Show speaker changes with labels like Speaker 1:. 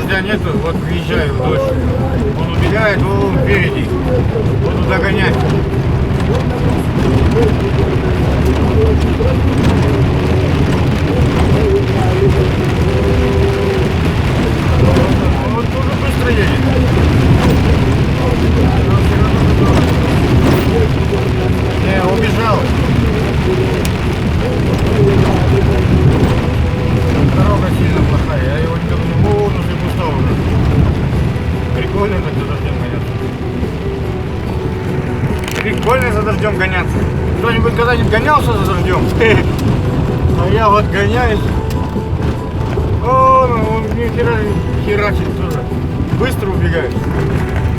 Speaker 1: дождя нету, вот выезжаю в дождь. Он убегает, он впереди. Буду догонять. Вот тоже быстро едет. Не, убежал. Дорога сильно плохая, я его не думаю, он уже устал уже. Прикольно так за дождем гоняться. Прикольно за дождем гоняться. Кто-нибудь когда-нибудь гонялся за дождем? А я вот гоняюсь. О, ну он мне херачит тоже. Быстро убегает.